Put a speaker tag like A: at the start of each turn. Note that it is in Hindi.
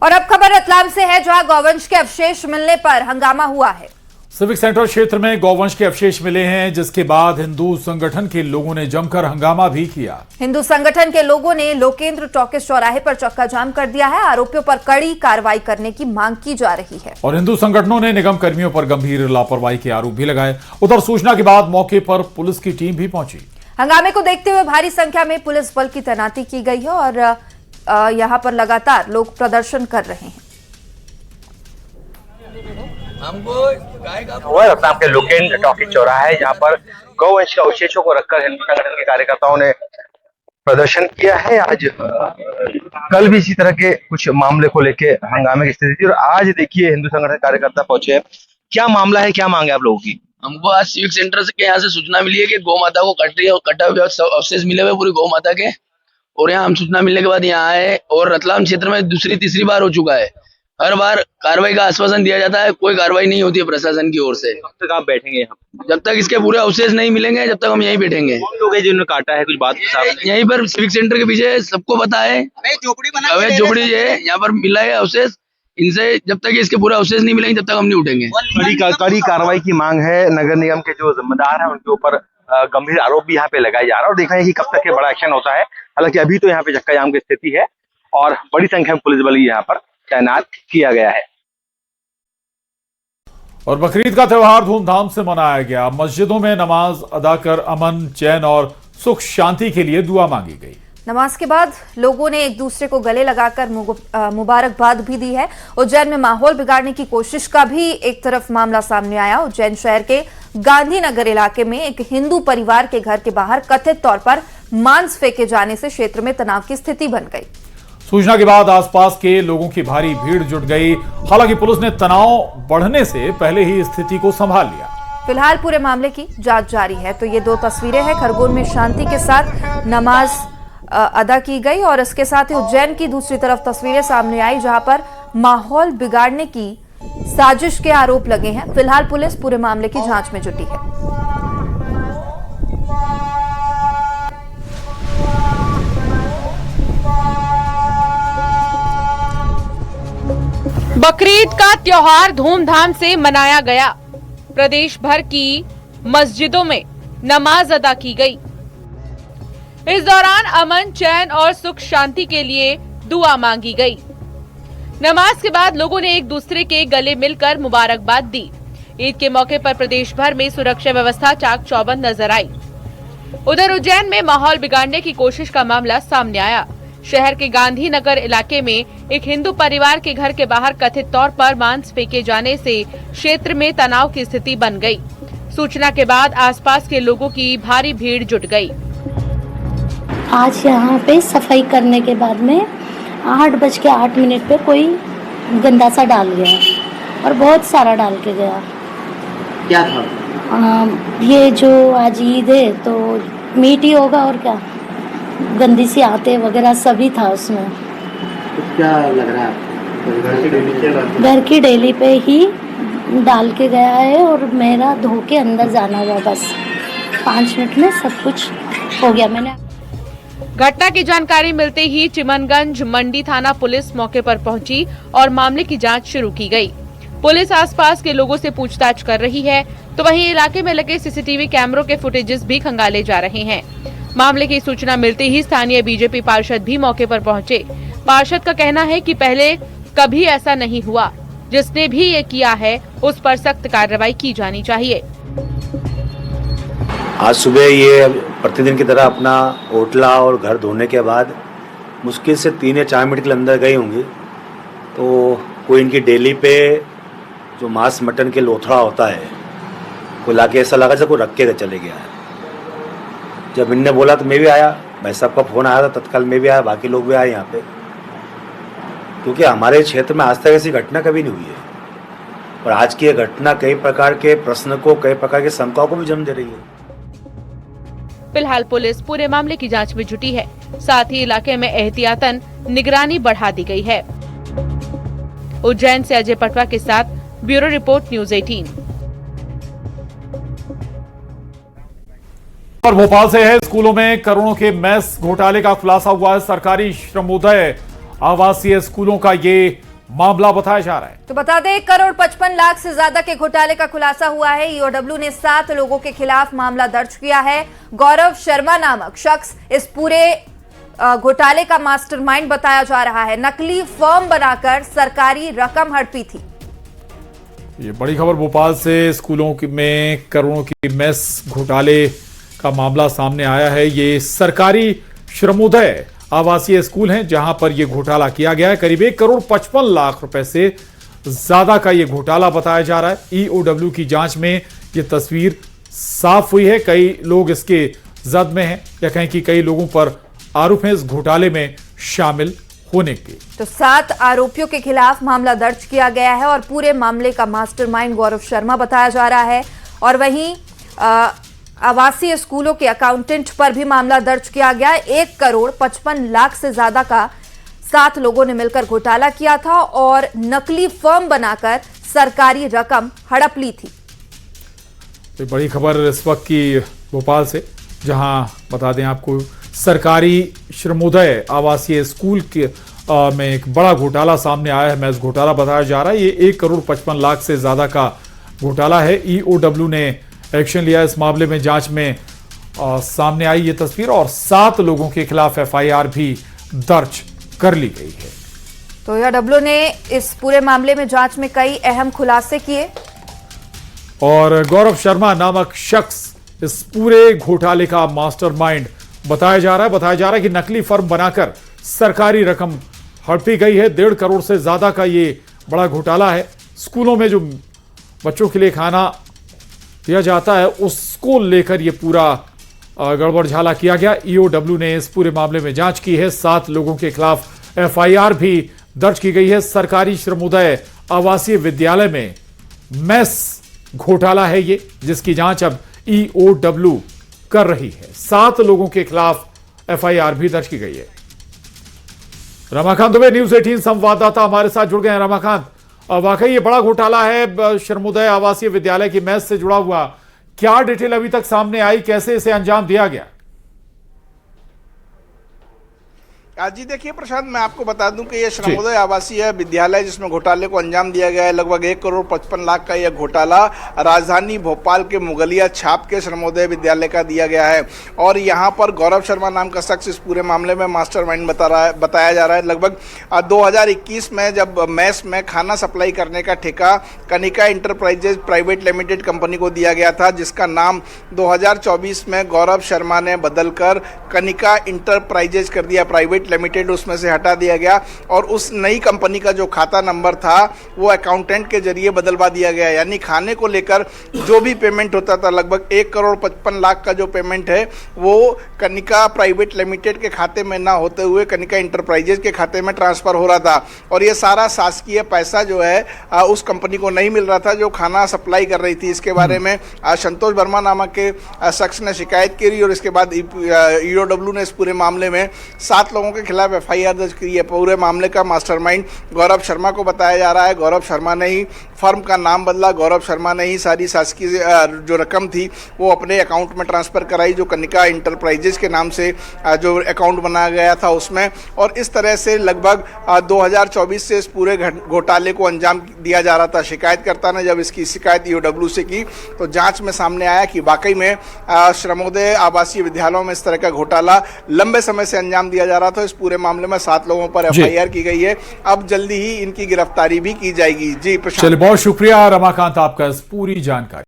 A: और अब खबर रतलाम से है, जहां गौवंश के अवशेष मिलने पर हंगामा हुआ है।
B: सिविक सेंटर क्षेत्र में गौवंश के अवशेष मिले हैं, जिसके बाद हिंदू संगठन के लोगों ने जमकर हंगामा भी किया।
A: हिंदू संगठन के लोगों ने लोकेंद्र टॉकीज चौराहे पर चक्का जाम कर दिया है। आरोपियों पर कड़ी कार्रवाई करने की मांग की जा रही है
B: और हिंदू संगठनों ने निगम कर्मियों पर गंभीर लापरवाही के आरोप भी लगाए। उधर सूचना के बाद मौके पर पुलिस की टीम भी पहुंची।
A: हंगामे को देखते हुए भारी संख्या में पुलिस बल की तैनाती की गई है और यहां पर लगातार लोग प्रदर्शन कर रहे हैं।
C: रतलाम के लोकेंद्र टॉकीज चौराहा है, जहाँ पर गौवंश के अवशेषों को रखकर हिंदू संगठन के कार्यकर्ताओं ने प्रदर्शन किया है। आज कल भी इसी तरह के कुछ मामले को लेके हंगामे की स्थिति थी और आज देखिए हिंदू संगठन के कार्यकर्ता पहुंचे हैं। क्या मामला है, क्या मांग है आप लोगों की?
D: हमको आज सिविक सेंटर से यहाँ से सूचना मिली है कि गौ माता को कट रही है और कटा हुआ अवशेष मिले हुए पूरी गौ माता के, और यहाँ हम सूचना मिलने के बाद यहाँ आए और रतलाम क्षेत्र में दूसरी तीसरी बार हो चुका है। हर बार कार्रवाई का आश्वासन दिया जाता है, कोई कार्रवाई नहीं होती है प्रशासन की ओर से।
C: कब तक आप बैठेंगे यहाँ?
D: जब तक इसके पूरे अवशेष नहीं मिलेंगे जब तक हम यहीं बैठेंगे।
C: कौन लोग हैं जिन्होंने काटा है, कुछ बात
D: यहीं पर सिविक सेंटर के पीछे सबको पता है, अवैध झोपड़ी है, यहाँ पर मिला है अवशेष। इनसे जब तक इसके पूरे अवशेष नहीं मिलेंगे तब तक हम नहीं उठेंगे।
C: कड़ी कार्रवाई की मांग है। नगर निगम के जो जिम्मेदार है उनके ऊपर गंभीर आरोप भी यहाँ पे लगाया जा रहा है और देखा है कि कब तक ये बड़ा एक्शन होता है। हालांकि अभी तो यहाँ पे चक्का जाम की स्थिति है और बड़ी संख्या में पुलिस बल यहाँ पर तैनात किया गया है।
B: और बकरीद का त्योहार धूमधाम से मनाया गया। मस्जिदों में नमाज अदा कर अमन, चैन और सुख शांति के लिए दुआ मांगी गई।
A: नमाज के बाद लोगों ने एक दूसरे को गले लगाकर मुबारकबाद भी दी है। उज्जैन में माहौल बिगाड़ने की कोशिश का भी एक तरफ मामला सामने आया। उज्जैन शहर के गांधीनगर इलाके में एक हिंदू परिवार के घर के बाहर कथित तौर पर मांस फेंके जाने से क्षेत्र में तनाव की स्थिति बन गई।
B: सूचना के बाद आसपास के लोगों की भारी भीड़ जुट गई। हालांकि पुलिस ने तनाव बढ़ने से पहले ही स्थिति को संभाल लिया।
A: फिलहाल पूरे मामले की जांच जारी है। तो ये दो तस्वीरें हैं, खरगोन में शांति के साथ नमाज अदा की गई और इसके साथ ही उज्जैन की दूसरी तरफ तस्वीरें सामने आई, जहां पर माहौल बिगाड़ने की साजिश के आरोप लगे हैं। फिलहाल पुलिस पूरे मामले की जांच में जुटी है।
E: बकरीद का त्योहार धूमधाम से मनाया गया। प्रदेश भर की मस्जिदों में नमाज अदा की गई। इस दौरान अमन, चैन और सुख शांति के लिए दुआ मांगी गई। नमाज के बाद लोगों ने एक दूसरे के गले मिलकर मुबारकबाद दी। ईद के मौके पर प्रदेश भर में सुरक्षा व्यवस्था चाक चौबंद नजर आई। उधर उज्जैन में माहौल बिगाड़ने की कोशिश का मामला सामने आया। शहर के गांधीनगर इलाके में एक हिंदू परिवार के घर के बाहर कथित तौर पर मांस फेंके जाने से क्षेत्र में तनाव की स्थिति बन गई। सूचना के बाद आसपास के लोगों की भारी भीड़ जुट गई।
F: आज यहाँ पे सफाई करने के बाद में 8:08 पे कोई गंदा सा डाल गया और बहुत सारा डाल के गया।
D: क्या था?
F: ये जो आज ईद है तो मीट ही होगा और क्या, गंदी सी आते वगैरह सभी था उसमें।
D: तो क्या लग रहा है?
F: घर की डेली पे ही डाल के गया है और मेरा धो के अंदर जाना हुआ, बस 5 मिनट में सब कुछ हो गया। मैंने
E: घटना की जानकारी मिलते ही चिमनगंज मंडी थाना पुलिस मौके पर पहुंची और मामले की जांच शुरू की गई। पुलिस आसपास के लोगों से पूछताछ कर रही है, तो वहीं इलाके में लगे सीसीटीवी कैमरों के फुटेजेस भी खंगाले जा रहे हैं। मामले की सूचना मिलते ही स्थानीय बीजेपी पार्षद भी मौके पर पहुंचे। पार्षद का कहना है कि पहले कभी ऐसा नहीं हुआ, जिसने भी ये किया है उस पर सख्त कार्रवाई की जानी चाहिए।
G: आज सुबह ये प्रतिदिन की तरह अपना ओटला और घर धोने के बाद मुश्किल से 3 या 4 मिनट के अंदर गई होंगी, तो कोई इनकी डेली पे जो मांस मटन के लोथड़ा होता है कोई लाके ऐसा लगा जैसे कोई रख के चले गया है। जब इनने बोला तो मैं भी आया, भाई साहब का फ़ोन आया था, तत्काल मैं भी आया, बाकी लोग भी आए यहाँ पे, क्योंकि हमारे क्षेत्र में आज तक ऐसी घटना कभी नहीं हुई है और आज की ये घटना कई प्रकार के प्रश्न को, कई प्रकार के शंकाओं को भी जन्म दे रही है।
E: फिलहाल पुलिस पूरे मामले की जांच में जुटी है। साथ ही इलाके में एहतियातन निगरानी बढ़ा दी गई है। उज्जैन से अजय पटवा के साथ ब्यूरो रिपोर्ट, न्यूज़ 18।
B: और भोपाल से है, स्कूलों में करोड़ों के मैस घोटाले का खुलासा हुआ है। सरकारी श्रमोदय आवासीय स्कूलों का ये मामला बताया जा रहा है।
A: तो बता दें 1,55,00,000 से ज्यादा के घोटाले का खुलासा हुआ है। ईओडब्ल्यू ने 7 लोगों के खिलाफ मामला दर्ज किया है। गौरव शर्मा नामक शख्स इस पूरे घोटाले का मास्टरमाइंड बताया जा रहा है। नकली फर्म बनाकर सरकारी रकम हड़पी थी।
B: ये बड़ी खबर भोपाल से। स्कूलों में करोड़ों की मेस घोटाले का मामला सामने आया है। ये सरकारी श्रमोदय आवासीय स्कूल हैं जहां पर यह घोटाला किया गया है। करीब 1,55,00,000 रुपए से ज्यादा का यह घोटाला बताया जा रहा है। ईओडब्ल्यू की जांच में यह तस्वीर साफ हुई है। कई लोग इसके जद में हैं या कहें कि कई लोगों पर आरोप हैं इस घोटाले में शामिल होने के।
A: तो 7 आरोपियों के खिलाफ मामला दर्ज किया गया है और पूरे मामले का मास्टरमाइंड गौरव शर्मा बताया जा रहा है। और वहीं आवासीय स्कूलों के अकाउंटेंट पर भी मामला दर्ज किया गया। 1,55,00,000 से ज्यादा का 7 लोगों ने मिलकर घोटाला किया था और नकली फर्म बनाकर सरकारी रकम हड़प ली थी।
B: तो बड़ी खबर इस वक्त की भोपाल से, जहां बता दें आपको सरकारी श्रमोदय आवासीय स्कूल के में एक बड़ा घोटाला सामने आया है। मैस घोटाला बताया जा रहा है। ये 1,55,00,000 से ज्यादा का घोटाला है। ईओडब्ल्यू ने एक्शन लिया इस मामले में। जांच में सामने आई ये तस्वीर और 7 लोगों के खिलाफ एफआईआर भी दर्ज कर ली गई है।
A: तो ईओडब्ल्यू ने इस पूरे मामले में जांच में कई अहम खुलासे किए
B: और गौरव शर्मा नामक शख्स इस पूरे घोटाले का मास्टरमाइंड बताया जा रहा है कि नकली फर्म बनाकर सरकारी रकम हड़पी गई है। 1.5 करोड़ से ज्यादा का ये बड़ा घोटाला है। स्कूलों में जो बच्चों के लिए खाना दिया जाता है उसको लेकर यह पूरा गड़बड़ झाला किया गया। ईओडब्ल्यू ने इस पूरे मामले में जांच की है। 7 लोगों के खिलाफ एफआईआर भी दर्ज की गई है। सरकारी श्रमोदय आवासीय विद्यालय में मेस घोटाला है ये, जिसकी जांच अब ईओडब्ल्यू कर रही है। 7 लोगों के खिलाफ एफआईआर भी दर्ज की गई है। रमाकांत दुबे न्यूज़ 18 संवाददाता हमारे साथ जुड़ गए हैं। रमाकांत, वाकई ये बड़ा घोटाला है श्रमोदय आवासीय विद्यालय की मेस से जुड़ा हुआ। क्या डिटेल अभी तक सामने आई, कैसे इसे अंजाम दिया गया?
H: जी देखिए प्रशांत, मैं आपको बता दूं कि ये श्रमोदय आवासीय विद्यालय जिसमें घोटाले को अंजाम दिया गया है, लगभग 1,55,00,000 का यह घोटाला राजधानी भोपाल के मुगलिया छाप के श्रमोदय विद्यालय का दिया गया है। और यहाँ पर गौरव शर्मा नाम का शख्स इस पूरे मामले में मास्टरमाइंड बताया जा रहा है। लगभग 2021 में जब मेस में खाना सप्लाई करने का ठेका Kanika enterprises private limited company को दिया गया था, जिसका नाम 2024 में गौरव शर्मा ने बदलकर कनिका इंटरप्राइजेज कर दिया प्राइवेट लिमिटेड, उसमें से हटा दिया गया। और उस नई कंपनी का जो खाता नंबर था वो अकाउंटेंट के जरिए बदलवा दिया गया। यानी खाने को लेकर जो भी पेमेंट होता था, लगभग 1,55,00,000 का जो पेमेंट है वो कनिका प्राइवेट लिमिटेड के खाते में ना होते हुए कनिका इंटरप्राइजेज के खाते में ट्रांसफर हो रहा था। और ये सारा शासकीय पैसा जो है उस कंपनी को नहीं मिल रहा था जो खाना सप्लाई कर रही थी। इसके बारे में संतोष वर्मा नामक के शख्स ने शिकायत की और इसके बाद ईओडब्ल्यू ने इस पूरे मामले में 7 लोगों के खिलाफ एफआईआर दर्ज की है। पूरे मामले का मास्टरमाइंड गौरव शर्मा को बताया जा रहा है। गौरव शर्मा ने ही फर्म का नाम बदला, गौरव शर्मा ने ही सारी शासकीय जो रकम थी वो अपने अकाउंट में ट्रांसफर कराई, जो कनिका इंटरप्राइजेज के नाम से जो अकाउंट बनाया गया था उसमें। और इस तरह से लगभग 2024 से इस पूरे घोटाले को अंजाम दिया जा रहा था। शिकायतकर्ता ने जब इसकी शिकायत ईओडब्ल्यू से की तो जांच में सामने आया कि वाकई में श्रमोदय आवासीय विद्यालयों में इस तरह का घोटाला लंबे समय से अंजाम दिया जा रहा था। इस पूरे मामले में 7 लोगों पर एफआईआर की गई है। अब जल्दी ही इनकी गिरफ्तारी भी की जाएगी। जी प्रशांत,
B: चलिए बहुत शुक्रिया रमाकांत आपका इस पूरी जानकारी।